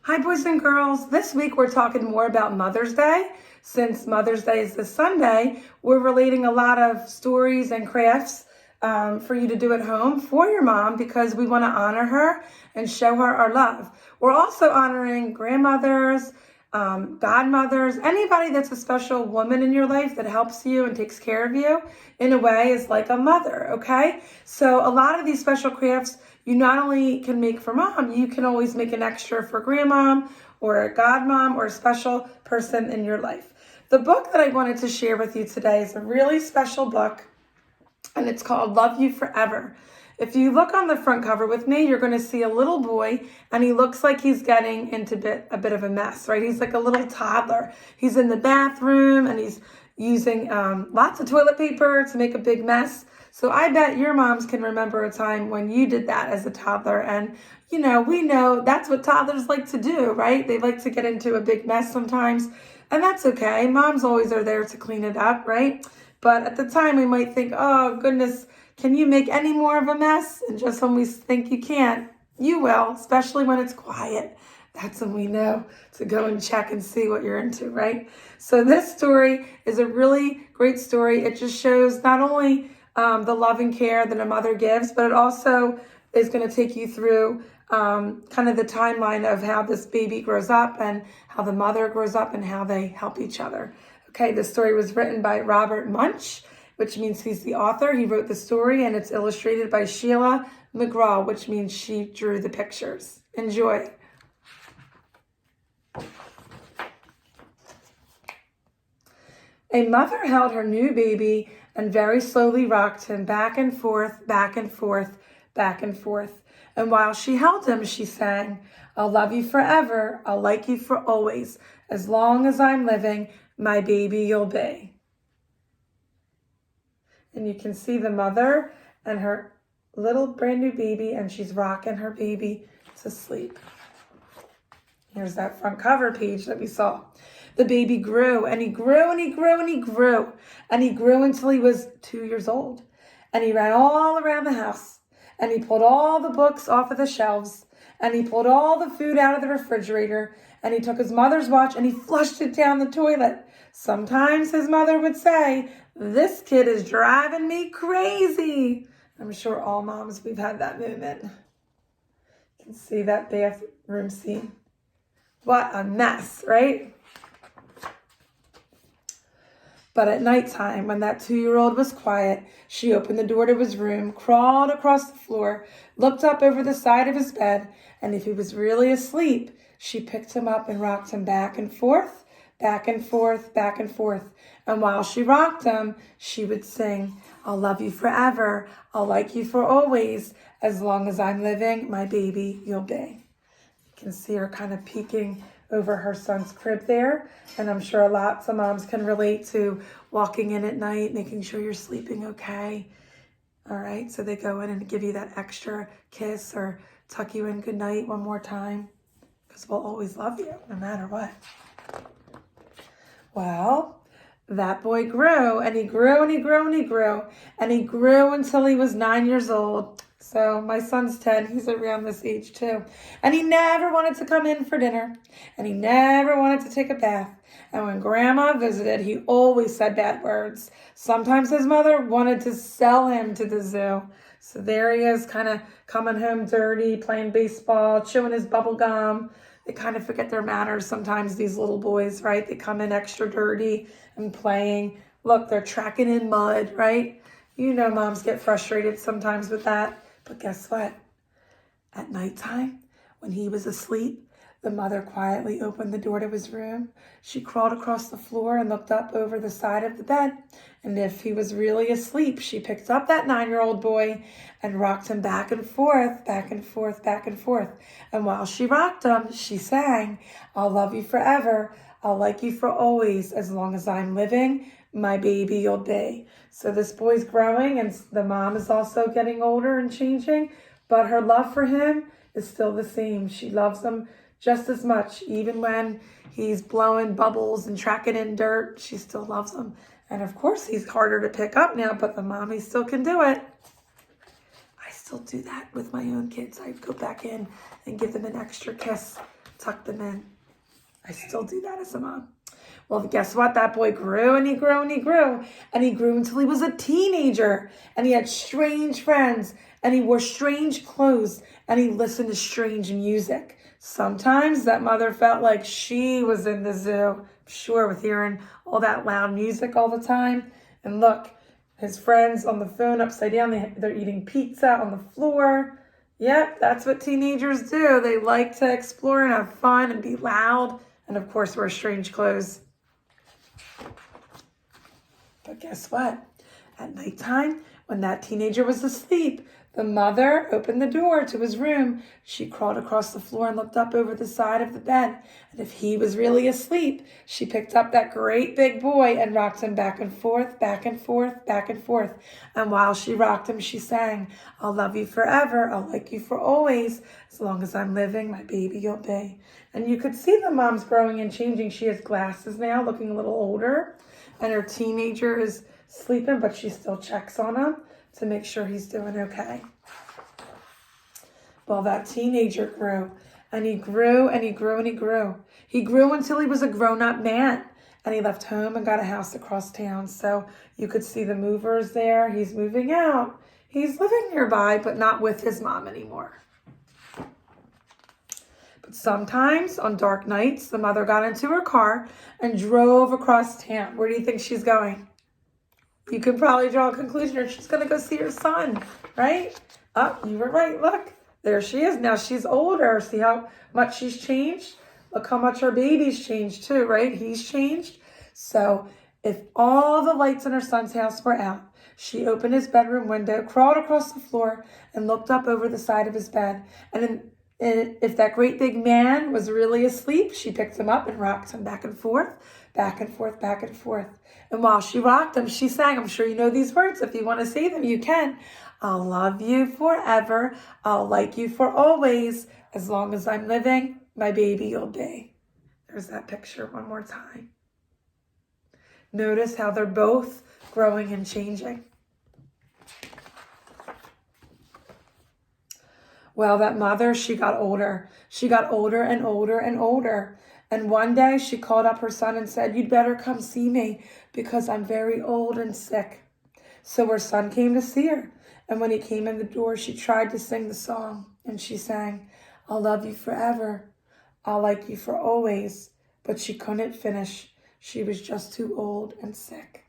Hi, boys and girls. This week we're talking more about Mother's Day. Since Mother's Day is this Sunday, we're relating a lot of stories and crafts for you to do at home for your mom because we want to honor her and show her our love. We're also honoring grandmothers, godmothers, anybody that's a special woman in your life that helps you and takes care of you in a way is like a mother, okay? So a lot of these special crafts you not only can make for mom, you can always make an extra for grandmom or a godmom or a special person in your life. The book that I wanted to share with you today is a really special book, and it's called Love You Forever. If you look on the front cover with me, you're going to see a little boy, and he looks like he's getting into a bit of a mess, right? He's like a little toddler. He's in the bathroom, and he's using lots of toilet paper to make a big mess. So I bet your moms can remember a time when you did that as a toddler. And, we know that's what toddlers like to do, right? They like to get into a big mess sometimes. And that's okay. Moms always are there to clean it up, right? But at the time, we might think, oh, goodness, can you make any more of a mess? And just when we think you can't, you will, especially when it's quiet. That's when we know to go and check and see what you're into, right? So this story is a really great story. It just shows not only the love and care that a mother gives, but it also is going to take you through kind of the timeline of how this baby grows up and how the mother grows up and how they help each other. Okay, the story was written by Robert Munsch, which means he's the author. He wrote the story, and it's illustrated by Sheila McGraw, which means she drew the pictures. Enjoy. A mother held her new baby and very slowly rocked him back and forth, back and forth, back and forth. And while she held him, she sang, "I'll love you forever, I'll like you for always. As long as I'm living, my baby you'll be." And you can see the mother and her little brand new baby, and she's rocking her baby to sleep. Here's that front cover page that we saw. The baby grew, and he grew, and he grew, and he grew. And he grew until he was 2 years old. And he ran all around the house. And he pulled all the books off of the shelves. And he pulled all the food out of the refrigerator. And he took his mother's watch and he flushed it down the toilet. Sometimes his mother would say, "This kid is driving me crazy." I'm sure all moms, we've had that moment. You can see that bathroom scene. What a mess, right? But at nighttime, when that 2-year-old was quiet, she opened the door to his room, crawled across the floor, looked up over the side of his bed, and if he was really asleep, she picked him up and rocked him back and forth, back and forth, back and forth. And while she rocked him, she would sing, "I'll love you forever, I'll like you for always. As long as I'm living, my baby you'll be." You can see her kind of peeking over her son's crib there. And I'm sure lots of moms can relate to walking in at night, making sure you're sleeping okay. All right, so they go in and give you that extra kiss or tuck you in good night one more time, because we'll always love you no matter what. Well, that boy grew, and he grew, and he grew, and he grew, and he grew until he was 9 years old. So my son's 10, he's around this age too. And he never wanted to come in for dinner, and he never wanted to take a bath. And when grandma visited, he always said bad words. Sometimes his mother wanted to sell him to the zoo. So there he is, kind of coming home dirty, playing baseball, chewing his bubble gum. They kind of forget their manners sometimes, these little boys, right? They come in extra dirty and playing. Look, they're tracking in mud, right? You know moms get frustrated sometimes with that. But guess what? At nighttime, when he was asleep, the mother quietly opened the door to his room. She crawled across the floor and looked up over the side of the bed. And if he was really asleep, she picked up that 9-year-old boy and rocked him back and forth, back and forth, back and forth. And while she rocked him, she sang, "I'll love you forever, I'll like you for always. As long as I'm living, my baby you'll be." So this boy's growing, and the mom is also getting older and changing, but her love for him is still the same. She loves him just as much. Even when he's blowing bubbles and tracking in dirt, she still loves him. And of course, he's harder to pick up now, but the mommy still can do it. I still do that with my own kids. I go back in and give them an extra kiss tuck them in. I still do that as a mom. Well, guess what? That boy grew and he grew and he grew and he grew until he was a teenager, and he had strange friends and he wore strange clothes and he listened to strange music. Sometimes that mother felt like she was in the zoo, sure, with hearing all that loud music all the time. And look, his friends on the phone upside down, they're eating pizza on the floor. Yep, that's what teenagers do. They like to explore and have fun and be loud and, of course, wear strange clothes. But guess what? At nighttime, when that teenager was asleep, the mother opened the door to his room. She crawled across the floor and looked up over the side of the bed. And if he was really asleep, she picked up that great big boy and rocked him back and forth, back and forth, back and forth. And while she rocked him, she sang, "I'll love you forever. I'll like you for always. As long as I'm living, my baby you'll be." And you could see the mom's growing and changing. She has glasses now, looking a little older. And her teenager is sleeping, but she still checks on him to make sure he's doing okay. Well, that teenager grew, and he grew, and he grew, and he grew. He grew until he was a grown-up man, and he left home and got a house across town. So you could see the movers there. He's moving out. He's living nearby, but not with his mom anymore. But sometimes on dark nights, the mother got into her car and drove across town. Where do you think she's going? You could probably draw a conclusion, or she's going to go see her son, right? Oh, you were right. Look, there she is. Now she's older. See how much she's changed? Look how much her baby's changed too, right? He's changed. So if all the lights in her son's house were out, she opened his bedroom window, crawled across the floor, and looked up over the side of his bed. And if that great big man was really asleep, she picked him up and rocked him back and forth, back and forth, back and forth. And while she rocked him, she sang, I'm sure you know these words. If you want to say them, you can. I'll love you forever. I'll like you for always. As long as I'm living, my baby you'll be. There's that picture one more time. Notice how they're both growing and changing. Well, that mother, she got older. She got older and older and older. And one day she called up her son and said, you'd better come see me because I'm very old and sick. So her son came to see her. And when he came in the door, she tried to sing the song. And she sang, I'll love you forever. I'll like you for always. But she couldn't finish. She was just too old and sick.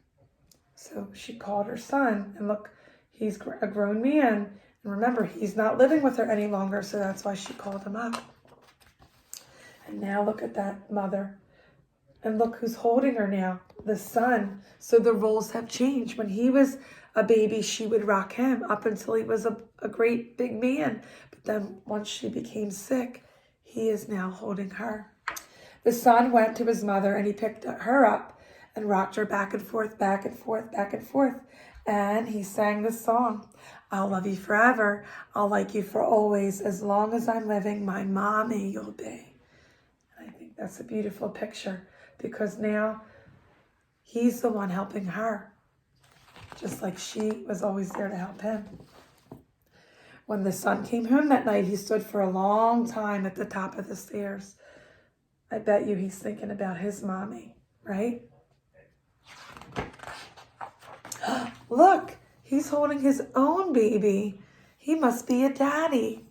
So she called her son. And look, he's a grown man. And remember, he's not living with her any longer. So that's why she called him up. And now look at that mother. And look who's holding her now, the son. So the roles have changed. When he was a baby, she would rock him up until he was a great big man. But then once she became sick, he is now holding her. The son went to his mother and he picked her up and rocked her back and forth, back and forth, back and forth. And he sang this song, I'll love you forever. I'll like you for always. As long as I'm living, my mommy you'll be. And I think that's a beautiful picture because now he's the one helping her, just like she was always there to help him. When the son came home that night, he stood for a long time at the top of the stairs. I bet you he's thinking about his mommy, right? Look, he's holding his own baby. He must be a daddy.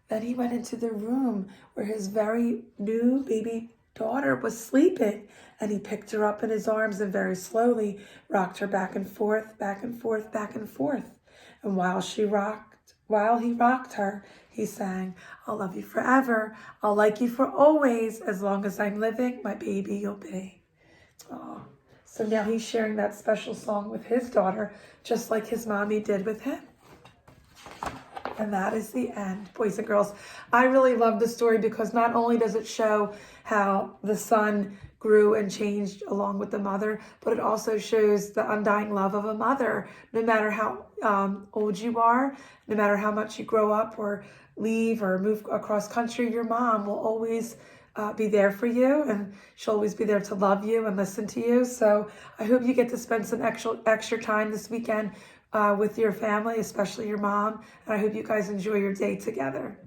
Then he went into the room where his very new baby daughter was sleeping, and he picked her up in his arms and very slowly rocked her back and forth, back and forth, back and forth. And while he rocked her, he sang, I'll love you forever. I'll like you for always. As long as I'm living, my baby you'll be. Oh. So now he's sharing that special song with his daughter, just like his mommy did with him. And that is the end, boys and girls. I really love the story because not only does it show how the son grew and changed along with the mother, but it also shows the undying love of a mother. No matter how old you are, no matter how much you grow up or leave or move across country, your mom will always be there for you, and she'll always be there to love you and listen to you. So I hope you get to spend some extra time this weekend with your family, especially your mom. And I hope you guys enjoy your day together.